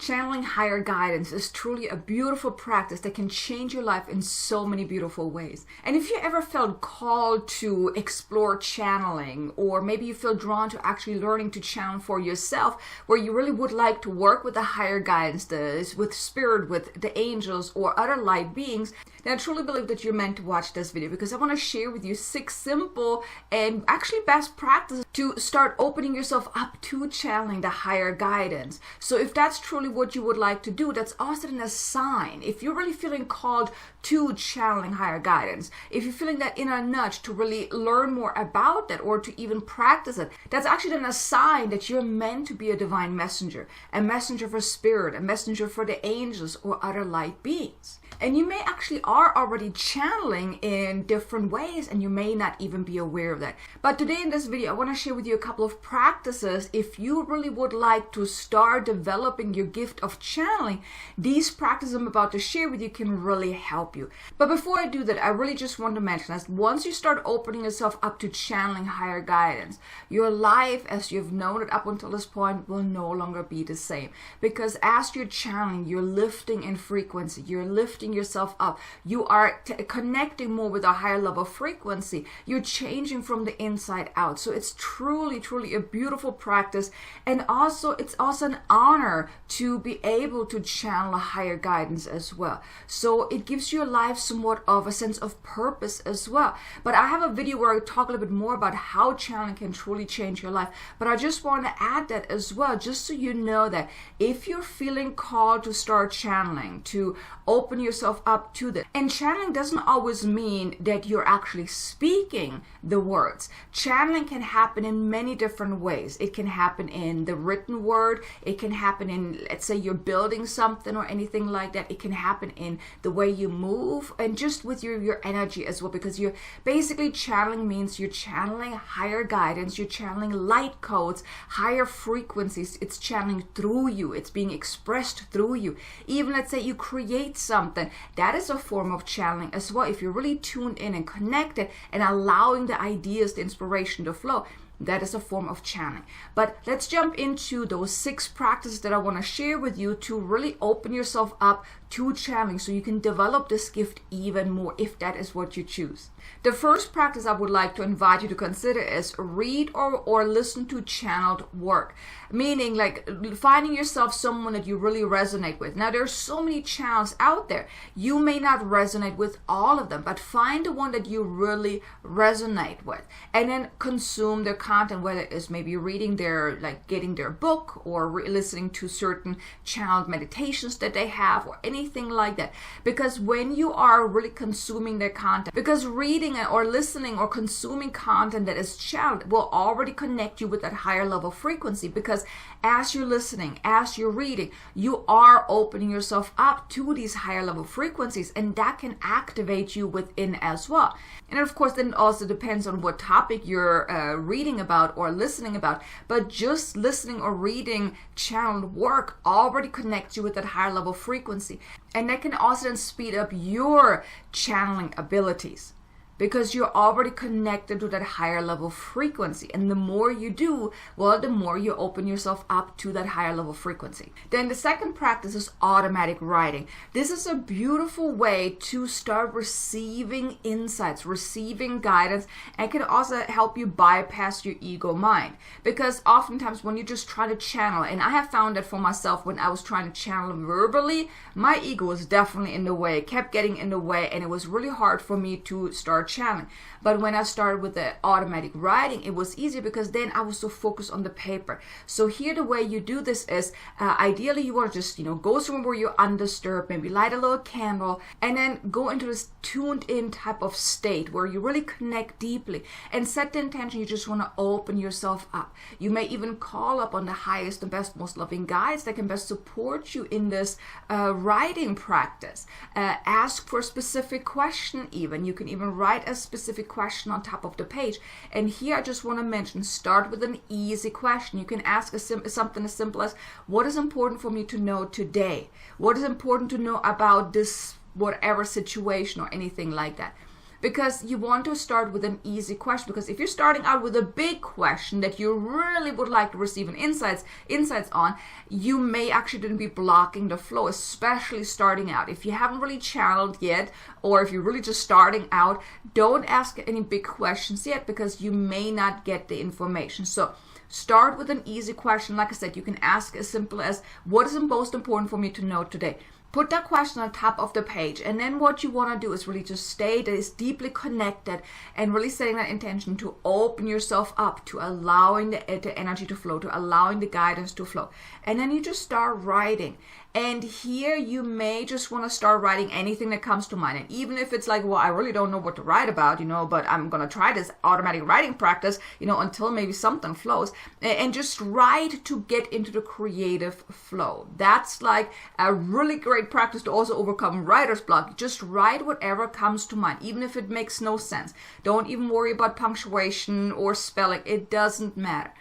Channeling higher guidance is truly a beautiful practice that can change your life in so many beautiful ways. And if you ever felt called to explore channeling, or maybe you feel drawn to actually learning to channel for yourself, where you really would like to work with the higher guidance, with spirit, with the angels or other light beings, then I truly believe that you're meant to watch this video, because I want to share with you 6 simple and actually best practices to start opening yourself up to channeling the higher guidance. So if that's truly what you would like to do, that's also then a sign. If you're really feeling called to channeling higher guidance, if you're feeling that inner nudge to really learn more about that or to even practice it, that's actually then a sign that you're meant to be a divine messenger, a messenger for spirit, a messenger for the angels or other light beings. And you may actually are already channeling in different ways, and you may not even be aware of that. But today in this video, I want to share with you a couple of practices. If you really would like to start developing your gift of channeling, these practices I'm about to share with you can really help you. But before I do that, I really just want to mention that once you start opening yourself up to channeling higher guidance, your life as you've known it up until this point will no longer be the same. Because as you're channeling, you're lifting in frequency, you're lifting yourself up, you are connecting more with a higher level frequency, you're changing from the inside out. So it's truly a beautiful practice, and also it's also an honor to be able to channel a higher guidance as well. So it gives your life somewhat of a sense of purpose as well. But I have a video where I talk a little bit more about how channeling can truly change your life, but I just want to add that as well, just so you know that if you're feeling called to start channeling, to open yourself up to that. And channeling doesn't always mean that you're actually speaking the words. Channeling can happen in many different ways. It can happen in the written word. It can happen in, let's say you're building something or anything like that. It can happen in the way you move and just with your energy as well, because you're basically channeling means you're channeling higher guidance, you're channeling light codes, higher frequencies. It's channeling through you. It's being expressed through you. Even let's say you create something, that is a form of channeling as well. If you're really tuned in and connected and allowing the ideas, the inspiration to flow, that is a form of channeling. But let's jump into those 6 practices that I want to share with you to really open yourself up to channeling so you can develop this gift even more if that is what you choose. The first practice I would like to invite you to consider is read or listen to channeled work. Meaning like finding yourself someone that you really resonate with. Now there's so many channels out there. You may not resonate with all of them, but find the one that you really resonate with and then consume their content, whether it is maybe reading their, like getting their book or listening to certain channeled meditations that they have or anything like that. Because when you are really consuming their content, because reading or listening or consuming content that is channeled will already connect you with that higher level frequency, because as you're listening, as you're reading, you are opening yourself up to these higher level frequencies, and that can activate you within as well. And of course then it also depends on what topic you're reading about or listening about, but just listening or reading channeled work already connects you with that higher level frequency, and that can also then speed up your channeling abilities, because you're already connected to that higher level frequency. And the more you do, well, the more you open yourself up to that higher level frequency. Then the second practice is automatic writing. This is a beautiful way to start receiving insights, receiving guidance, and can also help you bypass your ego mind. Because oftentimes when you just try to channel, and I have found that for myself when I was trying to channel verbally, my ego was definitely in the way, kept getting in the way, and it was really hard for me to start channeling. But when I started with the automatic writing, it was easy because then I was so focused on the paper. So here the way you do this is ideally you want to just go somewhere where you're undisturbed, maybe light a little candle, and then go into this tuned in type of state where you really connect deeply and set the intention you just want to open yourself up. You may even call up on the highest and best, most loving guides that can best support you in this writing practice. Ask for a specific question even. You can even write a specific question on top of the page. And here I just want to mention, start with an easy question. You can ask something as simple as, what is important for me to know today? What is important to know about this whatever situation or anything like that? because you want to start with an easy question. Because if you're starting out with a big question that you really would like to receive an insights on, you may actually be blocking the flow, especially starting out. If you haven't really channeled yet, or if you're really just starting out, don't ask any big questions yet, because you may not get the information. So start with an easy question. Like I said, you can ask as simple as, what is the most important for me to know today? Put that question on top of the page, and then what you want to do is really just stay that is deeply connected and really setting that intention to open yourself up to allowing the energy to flow, to allowing the guidance to flow. And then you just start writing. And here you may just want to start writing anything that comes to mind. And even if it's like, well, I really don't know what to write about, but I'm going to try this automatic writing practice, until maybe something flows. And just write to get into the creative flow. That's like a really great practice to also overcome writer's block. Just write whatever comes to mind, even if it makes no sense. Don't even worry about punctuation or spelling. It doesn't matter.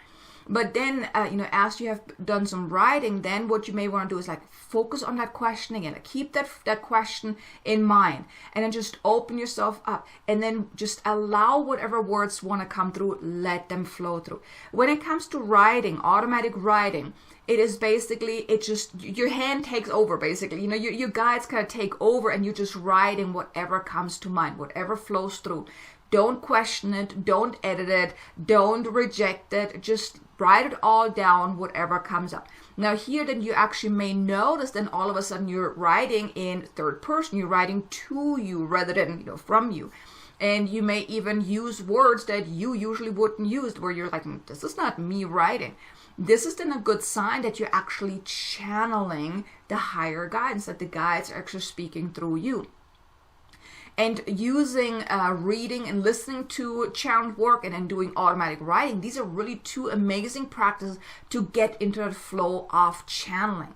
But then, as you have done some writing, then what you may want to do is like focus on that question again. Keep that question in mind, and then just open yourself up, and then just allow whatever words want to come through, let them flow through. When it comes to writing, automatic writing, it is basically, your hand takes over basically. Your guides kind of take over, and you're just writing whatever comes to mind, whatever flows through. Don't question it, don't edit it, don't reject it, just write it all down, whatever comes up. Now here then you actually may notice then all of a sudden you're writing in third person, you're writing to you rather than from you. And you may even use words that you usually wouldn't use, where you're like, this is not me writing. This is then a good sign that you're actually channeling the higher guidance, that the guides are actually speaking through you. And using reading and listening to channeled work, and then doing automatic writing, these are really two amazing practices to get into that flow of channeling.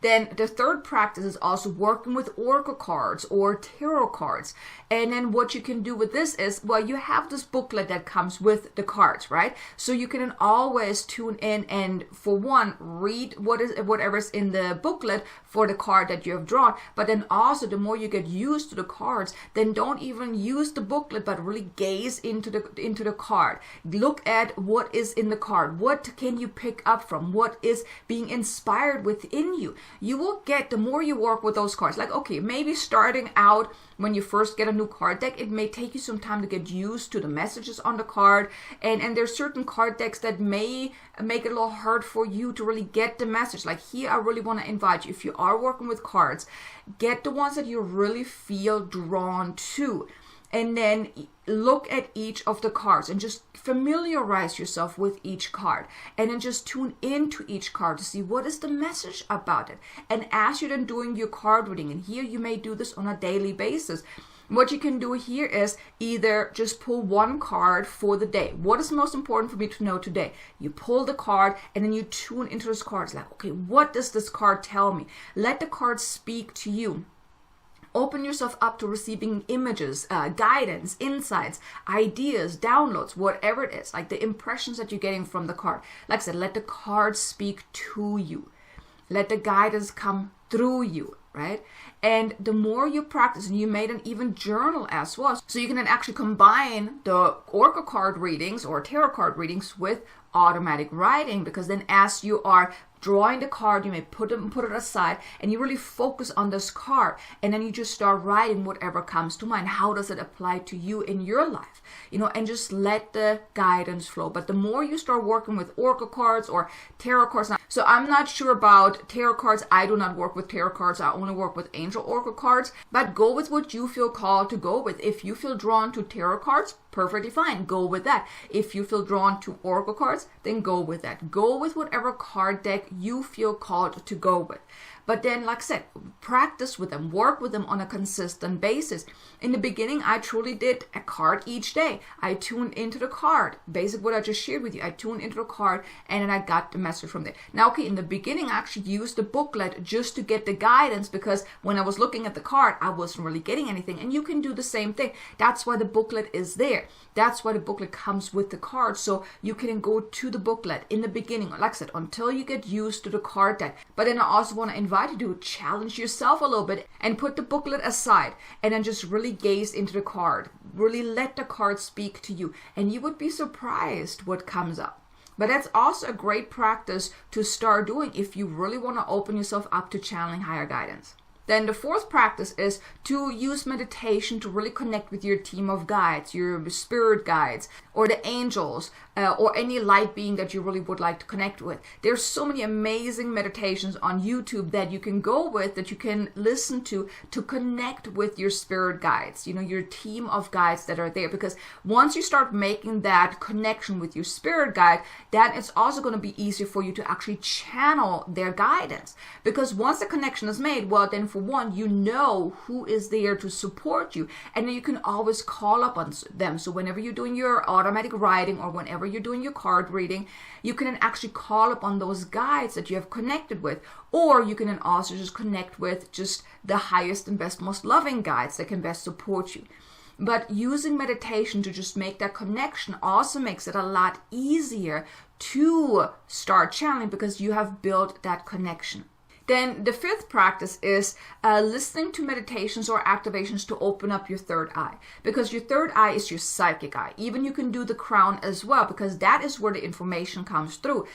Then the third practice is also working with oracle cards or tarot cards. And then what you can do with this is, well, you have this booklet that comes with the cards, right? So you can always tune in and, for one, read whatever's in the booklet for the card that you have drawn. But then also, the more you get used to the cards, then don't even use the booklet, but really gaze into the card. Look at what is in the card. What can you pick up from? What is being inspired within you? You will get, the more you work with those cards, like, okay, maybe starting out when you first get a new card deck, it may take you some time to get used to the messages on the card. And there's certain card decks that may make it a little hard for you to really get the message. Like here, I really want to invite you, if you are working with cards, get the ones that you really feel drawn to. And then look at each of the cards and just familiarize yourself with each card. And then just tune into each card to see what is the message about it. And as you're then doing your card reading, and here you may do this on a daily basis, what you can do here is either just pull one card for the day. What is most important for me to know today? You pull the card and then you tune into those cards. Like, okay, what does this card tell me? Let the card speak to you. Open yourself up to receiving images, guidance, insights, ideas, downloads, whatever it is, like the impressions that you're getting from the card. Like I said, let the card speak to you. Let the guidance come through you, right? And the more you practice, and you may then even journal as well, so you can then actually combine the oracle card readings or tarot card readings with automatic writing, because then as you are drawing the card, you may put it aside, and you really focus on this card, and then you just start writing whatever comes to mind. How does it apply to you in your life? And just let the guidance flow. But the more you start working with oracle cards or tarot cards, so I'm not sure about tarot cards. I do not work with tarot cards. I only work with angel oracle cards. But go with what you feel called to go with. If you feel drawn to tarot cards, perfectly fine. Go with that. If you feel drawn to oracle cards, then go with that. Go with whatever card deck you feel called to go with. But then, like I said, practice with them, work with them on a consistent basis. In the beginning, I truly did a card each day. I tuned into the card, basically what I just shared with you. I tuned into the card, and then I got the message from there. Now, okay, in the beginning, I actually used the booklet just to get the guidance, because when I was looking at the card, I wasn't really getting anything. And you can do the same thing. That's why the booklet is there. That's why the booklet comes with the card. So you can go to the booklet in the beginning, like I said, until you get used used to the card deck. But then I also want to invite you to challenge yourself a little bit and put the booklet aside and then just really gaze into the card. Really let the card speak to you, and you would be surprised what comes up. But that's also a great practice to start doing if you really want to open yourself up to channeling higher guidance. Then the fourth practice is to use meditation to really connect with your team of guides, your spirit guides, or the angels, or any light being that you really would like to connect with. There's so many amazing meditations on YouTube that you can go with, that you can listen to connect with your spirit guides, your team of guides that are there. Because once you start making that connection with your spirit guide, then it's also going to be easier for you to actually channel their guidance. Because once the connection is made, well, then for one, you know who is there to support you, and then you can always call up on them. So whenever you're doing your automatic writing or whenever you're doing your card reading, you can then actually call up on those guides that you have connected with, or you can then also just connect with just the highest and best, most loving guides that can best support you. But using meditation to just make that connection also makes it a lot easier to start channeling because you have built that connection. Then the fifth practice is listening to meditations or activations to open up your third eye, because your third eye is your psychic eye. Even you can do the crown as well, because that is where the information comes through.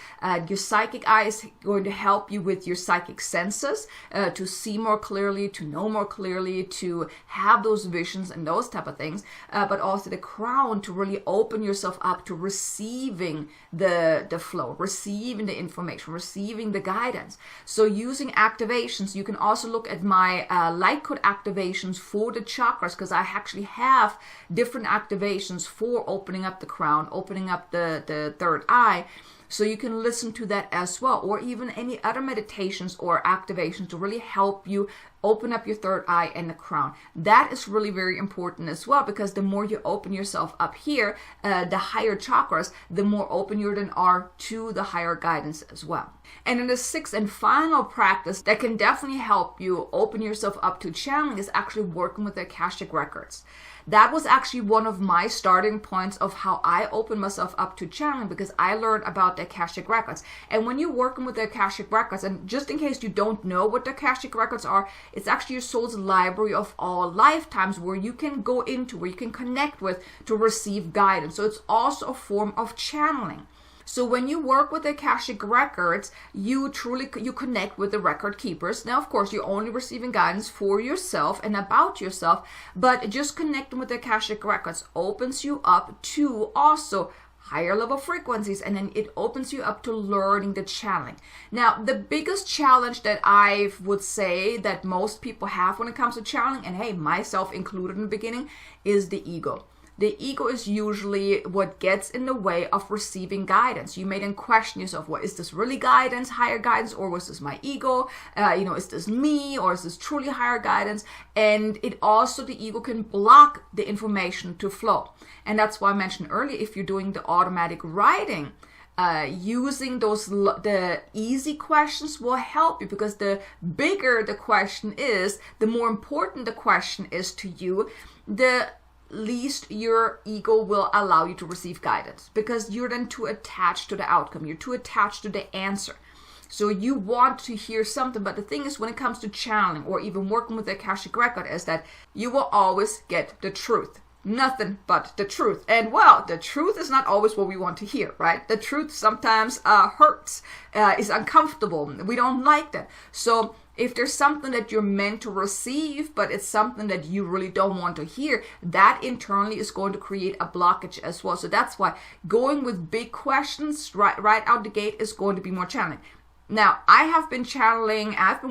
Your psychic eye is going to help you with your psychic senses, to see more clearly, to know more clearly, to have those visions and those type of things. But also the crown to really open yourself up to receiving the flow, receiving the information, receiving the guidance. So using activations, you can also look at my light code activations for the chakras, because I actually have different activations for opening up the crown, opening up the third eye. So you can listen to that as well, or even any other meditations or activations to really help you open up your third eye and the crown. That is really very important as well, because the more you open yourself up here, the higher chakras, the more open you then are to the higher guidance as well. And then the sixth and final practice that can definitely help you open yourself up to channeling is actually working with the Akashic records. That was actually one of my starting points of how I opened myself up to channeling, because I learned about the Akashic records. And when you're working with the Akashic records, and just in case you don't know what the Akashic records are, it's actually your soul's library of all lifetimes where you can go into, where you can connect with to receive guidance. So it's also a form of channeling. So when you work with the Akashic records, you connect with the record keepers. Now, of course, you're only receiving guidance for yourself and about yourself, but just connecting with the Akashic records opens you up to also higher level frequencies, and then it opens you up to learning the channeling. Now, the biggest challenge that I would say that most people have when it comes to channeling, and hey, myself included in the beginning, is the ego. The ego is usually what gets in the way of receiving guidance. You may then question yourself, well, is this really guidance, higher guidance, or was this my ego? Is this me, or is this truly higher guidance? And it also, the ego can block the information to flow. And that's why I mentioned earlier, if you're doing the automatic writing, using the easy questions will help you, because the bigger the question is, the more important the question is to you, the least your ego will allow you to receive guidance, because you're then too attached to the outcome. You're too attached to the answer. So you want to hear something, but the thing is, when it comes to channeling or even working with the Akashic record, is that you will always get the truth. Nothing but the truth. And well, the truth is not always what we want to hear, right? The truth sometimes hurts, is uncomfortable. We don't like that. So if there's something that you're meant to receive, but it's something that you really don't want to hear, that internally is going to create a blockage as well. So that's why going with big questions right out the gate is going to be more challenging. Now, I've been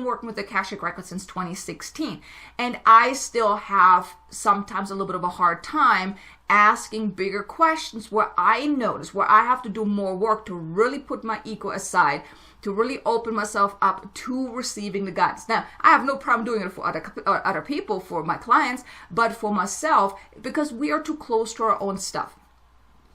working with the Akashic record since 2016, and I still have sometimes a little bit of a hard time asking bigger questions where I notice, where I have to do more work to really put my ego aside, to really open myself up to receiving the guidance. Now, I have no problem doing it for other people, for my clients, but for myself, because we are too close to our own stuff.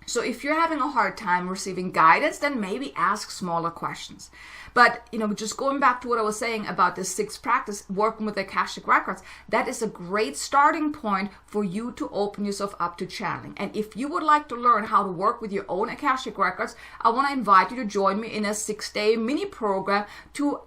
So if you're having a hard time receiving guidance, then maybe ask smaller questions. But, just going back to what I was saying about this 6th practice, working with Akashic Records, that is a great starting point for you to open yourself up to channeling. And if you would like to learn how to work with your own Akashic Records, I want to invite you to join me in a 6-day mini program to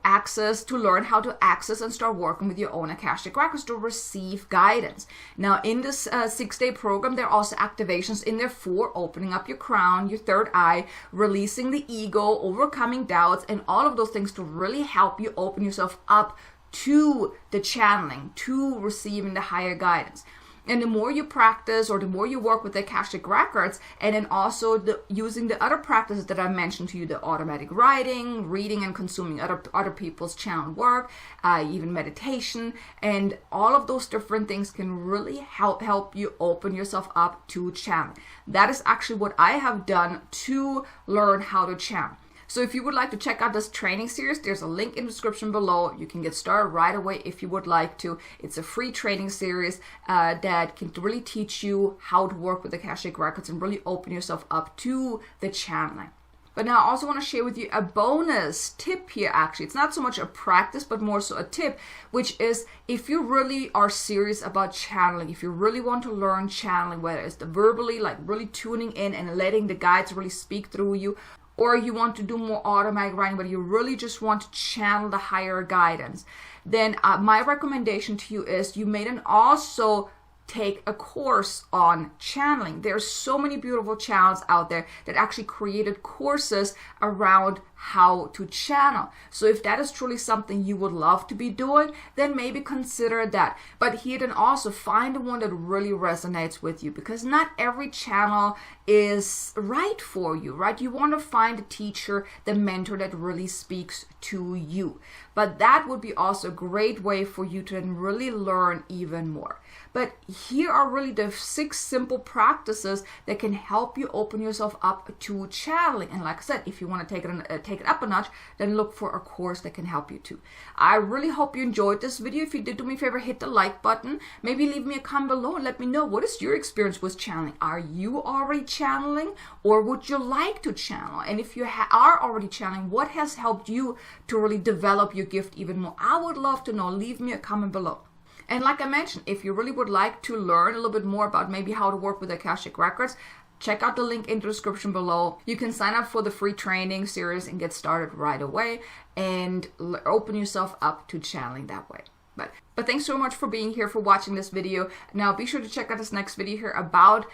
learn how to access and start working with your own Akashic Records to receive guidance. Now, in this 6-day program, there are also activations in there for opening up your crown, your third eye, releasing the ego, overcoming doubts, and all of those things to really help you open yourself up to the channeling, to receiving the higher guidance. And the more you practice, or the more you work with the Akashic Records, and then also using the other practices that I mentioned to you, the automatic writing, reading and consuming other people's channeled work, even meditation, and all of those different things can really help you open yourself up to channeling. That is actually what I have done to learn how to channel. So if you would like to check out this training series, there's a link in the description below. You can get started right away if you would like to. It's a free training series that can really teach you how to work with the Akashic Records and really open yourself up to the channeling. But now I also want to share with you a bonus tip here, actually. It's not so much a practice, but more so a tip, which is if you really are serious about channeling, if you really want to learn channeling, whether it's the verbally, like really tuning in and letting the guides really speak through you, or you want to do more automatic writing, but you really just want to channel the higher guidance, then my recommendation to you is you may then also take a course on channeling. There's so many beautiful channels out there that actually created courses around how to channel. So if that is truly something you would love to be doing, then maybe consider that. But here then also find the one that really resonates with you, because not every channel is right for you, right? You want to find a teacher, the mentor that really speaks to you. But that would be also a great way for you to then really learn even more. But here are really the 6 simple practices that can help you open yourself up to channeling. And like I said, if you want to take it up a notch, then look for a course that can help you too. I really hope you enjoyed this video. If you did, do me a favor, hit the like button. Maybe leave me a comment below and let me know, what is your experience with channeling? Are you already channeling, or would you like to channel? And if you are already channeling, what has helped you to really develop your gift even more? I would love to know. Leave me a comment below. And like I mentioned, if you really would like to learn a little bit more about maybe how to work with Akashic Records, check out the link in the description below. You can sign up for the free training series and get started right away and open yourself up to channeling that way. But thanks so much for being here, for watching this video. Now be sure to check out this next video here about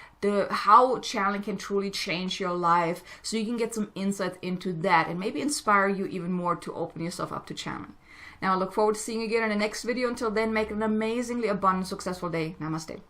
how channeling can truly change your life, so you can get some insights into that and maybe inspire you even more to open yourself up to channeling. Now I look forward to seeing you again in the next video. Until then, make it an amazingly abundant, successful day. Namaste.